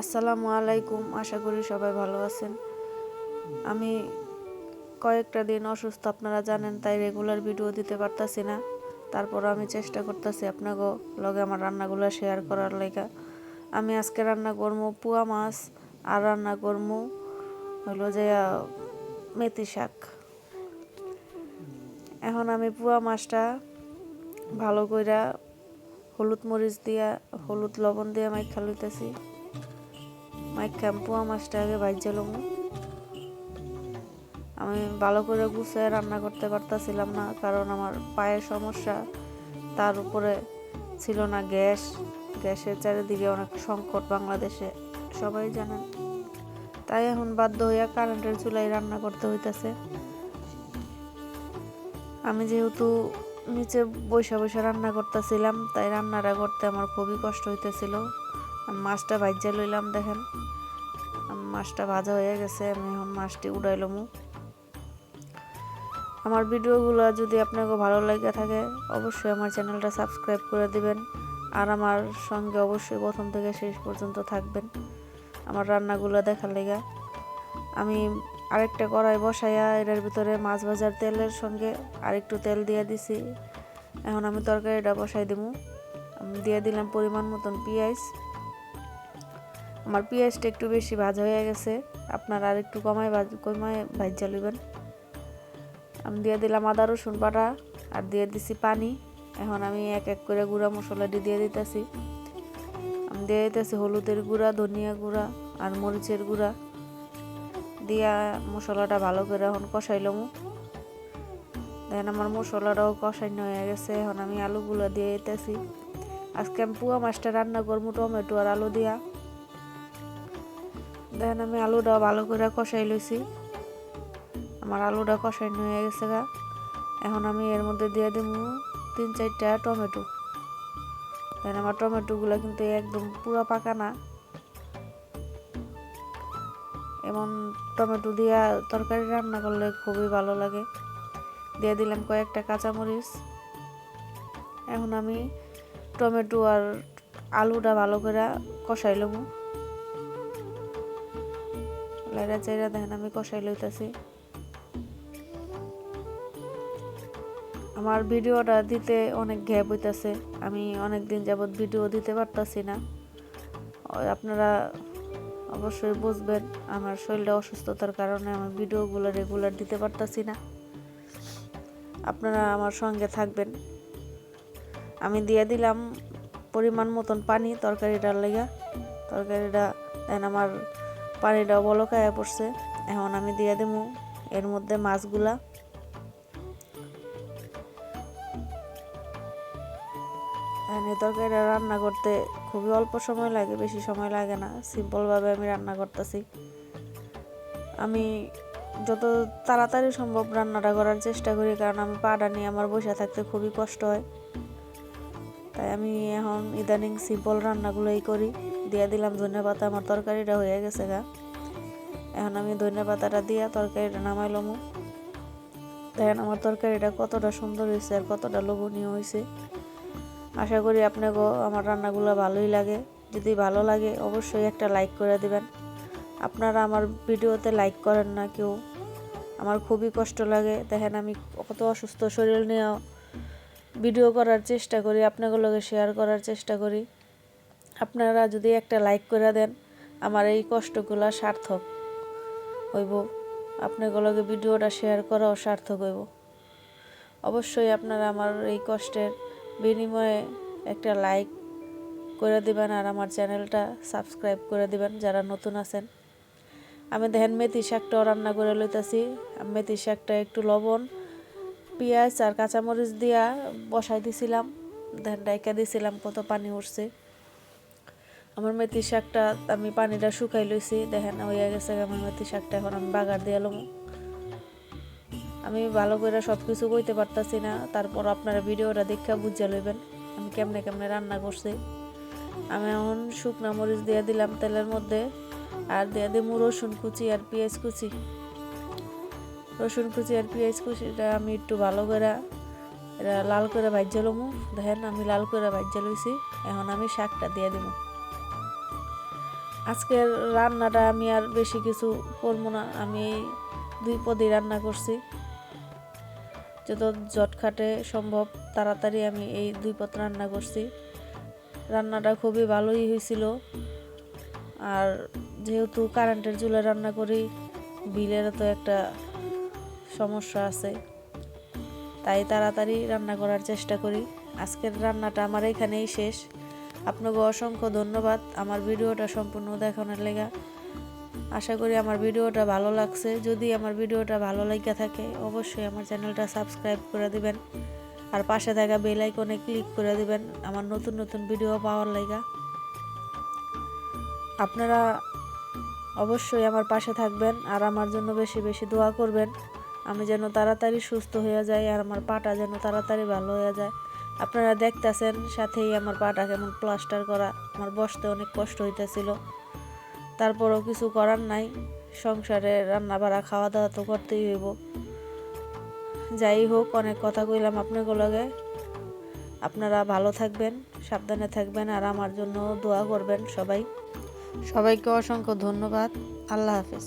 আসসালামু আলাইকুম। আশা করি সবাই ভালো আছেন। আমি কয়েকটা দিন অসুস্থ, আপনারা জানেন, তাই রেগুলার ভিডিও দিতে পারতাছি না। তারপর আমি চেষ্টা করতেছি আপনাকে লগে আমার রান্নাগুলো শেয়ার করার লাগা। আমি আজকে রান্না করবো পুয়া মাছ আর রান্না করবো হলো যে মেথি শাক। এখন আমি পুয়া মাছটা ভালো কইরা হলুদ মরিচ দিয়া হলুদ লবণ দিয়ে মাইখা লইতেছি। মাইখা পুয়া মাছটা আগে ভাইজা লমু। আমি ভালো করে গুছিয়ে রান্না করতে পারতাছিলাম না, কারণ আমার পায়ের সমস্যা, তার উপরে ছিল না গ্যাসের চারিদিকে অনেক সংকট বাংলাদেশে, সবাই জানেন। তাই এখন বাধ্য হইয়া কারেন্টের চুলায় রান্না করতে হইতেছে। আমি যেহেতু নিচে বৈশা বৈশা রান্না করতেছিলাম, তাই রান্নাটা করতে আমার খুবই কষ্ট হইতেছিল। মাছটা ভাজা লইলাম, দেখেন মাছটা ভাজা হয়ে গেছে। আমি এখন মাছটি উড়াইলাম। আমার ভিডিওগুলো যদি আপনাকে ভালো লাগে থাকে, অবশ্যই আমার চ্যানেলটা সাবস্ক্রাইব করে দিবেন, আর আমার সঙ্গে অবশ্যই প্রথম থেকে শেষ পর্যন্ত থাকবেন আমার রান্নাগুলো দেখার লেগে। আমি আরেকটা কড়াই বসাইয়া এটার ভিতরে মাছ ভাজার তেলের সঙ্গে আরেকটু তেল দিয়ে দিছি। এখন আমি তরকারিটা বসাই দিব। আমি দিয়ে দিলাম পরিমাণ মতন পেঁয়াজ। আমার পেঁয়াজটা একটু বেশি ভাজা হয়ে গেছে, আপনারা আর একটু কমায় ভাজা লইবেন। আমি দিয়ে দিলাম আদা রসুন বাটা আর দিয়ে দিছি পানি। এখন আমি এক এক করে গুঁড়া মশলাটি দিয়ে দিতেছি। আমি দিয়ে দিতেছি হলুদের গুঁড়া, ধনিয়া গুঁড়া আর মরিচের গুঁড়া দিয়া মশলাটা ভালো করে এখন কষাইলাম। দেখেন আমার মশলাটাও কষানো হয়ে গেছে। এখন আমি আলুগুলো দিয়ে দিতেছি। আজকে আমি পুয়া মাছটা রান্না করবো টমেটো আর আলু দিয়া। দেখেন আমি আলুটাও ভালো করে কষাই লইছি। আমার আলুটা কষানো হয়ে গেছে গা। এখন আমি এর মধ্যে দিয়ে দিব 3-4টা টমেটো। দেখেন আমার টমেটোগুলো কিন্তু একদম পুরো পাকা না, এমন টমেটো দিয়া তরকারি রান্না করলে খুবই ভালো লাগে। দিয়ে দিলাম কয়েকটা কাঁচামরিচ। এখন আমি টমেটো আর আলুটা ভালো করে কষাই লব। লাইরা চাইরা দেখেন আমি কষাই লইতেছি। আমার ভিডিওটা দিতে অনেক গ্যাপ হইতেছে, আমি অনেক দিন যাবত ভিডিও দিতে পারতাছি না। আপনারা অবশ্যই বুঝবেন, আমার শরীরটা অসুস্থতার কারণে আমি ভিডিওগুলো রেগুলার দিতে পারতাছি না। আপনারা আমার সঙ্গে থাকবেন। আমি দিয়ে দিলাম পরিমাণ মতন পানি তরকারিটার লেগা। তরকারিটা দেন আমার পানিটা বলকায়া পড়ছে। এখন আমি দিয়ে দেব এর মধ্যে মাছগুলা। এই তরকারিটা রান্না করতে খুবই অল্প সময় লাগে, বেশি সময় লাগে না। সিম্পলভাবে আমি রান্না করতেছি। আমি যত তাড়াতাড়ি সম্ভব রান্নাটা করার চেষ্টা করি, কারণ আমি পাটা নিয়ে আমার বসে থাকতে খুবই কষ্ট হয়। তাই আমি এখন ইদানিং সিম্পল রান্নাগুলোই করি। দিয়ে দিলাম ধনেপাতা। আমার তরকারিটা হয়ে গেছে গা। এখন আমি ধনেপাতাটা দিয়া তরকারিটা নামাইলাম। দেখেন আমার তরকারিটা কতটা সুন্দর হয়েছে আর কতটা লোভনীয় হয়েছে। আশা করি আপনাকেও আমার রান্নাগুলো ভালোই লাগে। যদি ভালো লাগে অবশ্যই একটা লাইক করে দিবেন। আপনারা আমার ভিডিওতে লাইক করেন না কেউ, আমার খুবই কষ্ট লাগে। দেখেন আমি কত অসুস্থ শরীর নিয়ে ভিডিও করার চেষ্টা করি, আপনাগুলোকে শেয়ার করার চেষ্টা করি। আপনারা যদি একটা লাইক করে দেন, আমার এই কষ্টগুলো সার্থক হইব। আপনাগুলোকে ভিডিওটা শেয়ার করাও সার্থক হইব। অবশ্যই আপনারা আমার এই কষ্টের বিনিময়ে একটা লাইক করে দিবেন আর আমার চ্যানেলটা সাবস্ক্রাইব করে দিবেন যারা নতুন আছেন। আমি দেখেন মেথি শাকটাও রান্না করে লইতেছি। মেথি শাকটা একটু লবণ, পেঁয়াজ আর কাঁচামরিচ দিয়া বসাই দিছিলাম। দেখেন ডাইকা দিছিলাম, কত পানি উঠছে। আমার মেথি শাকটা আমি পানিটা শুকাই লইছি। দেখেন হয়ে গেছে আমার মেথি শাকটা। এখন আমি বাগার দিয়ে লম। আমি ভালো করে সব কিছু কইতে পারতাছি না, তারপর আপনারা ভিডিওটা দেখে বুঝে লইবেন আমি কেমনে কেমনে রান্না করছি। আমি এখন শুকনা মরিচ দিয়ে দিলাম তেলের মধ্যে, আর দিয়ে দিব রসুন কুচি আর পেঁয়াজ কুচি। রসুন কুচি আর পেঁয়াজ কুচিটা আমি একটু ভালো করে এটা লাল করে ভাজা লমু। দেখেন আমি লাল করে ভাজা লইছি। এখন আমি শাকটা দিয়ে দিব। আজকের রান্নাটা আমি আর বেশি কিছু করবো না, আমি এই 2 পদই রান্না করছি। যত জটখাটে সম্ভব তাড়াতাড়ি আমি এই 2 পদ রান্না করছি। রান্নাটা খুবই ভালোই হয়েছিল। আর যেহেতু কারেন্টের চুলায় রান্না করি, বিলের তো একটা সমস্যা আছে, তাই তাড়াতাড়ি রান্না করার চেষ্টা করি। আজকের রান্নাটা আমার এখানেই শেষ। আপনাকে অসংখ্য ধন্যবাদ আমার ভিডিওটা সম্পূর্ণ দেখানোর লেগা। আশা করি আমার ভিডিওটা ভালো লাগছে। যদি আমার ভিডিওটা ভালো লেগে থাকে অবশ্যই আমার চ্যানেলটা সাবস্ক্রাইব করে দিবেন, আর পাশে থাকা বেল আইকনে ক্লিক করে দিবেন আমার নতুন নতুন ভিডিও পাওয়ার লেগা। আপনারা অবশ্যই আমার পাশে থাকবেন আর আমার জন্য বেশি বেশি দোয়া করবেন, আমি যেন তাড়াতাড়ি সুস্থ হয়ে যাই আর আমার পাটা যেন তাড়াতাড়ি ভালো হয়ে যায়। আপনারা দেখতেছেন সাথেই আমার পাটা কেমন প্লাস্টার করা, আমার বসতে অনেক কষ্ট হইতেছিল, তারপরও কিছু করার নাই, সংসারে রান্না বাড়া খাওয়া দাওয়া তো করতেই হইব। যাই হোক, অনেক কথা কইলাম আপনাদের লগে। আপনারা ভালো থাকবেন, সাবধানে থাকবেন আর আমার জন্য দোয়া করবেন সবাই। সবাইকে অসংখ্য ধন্যবাদ। আল্লাহ হাফেজ।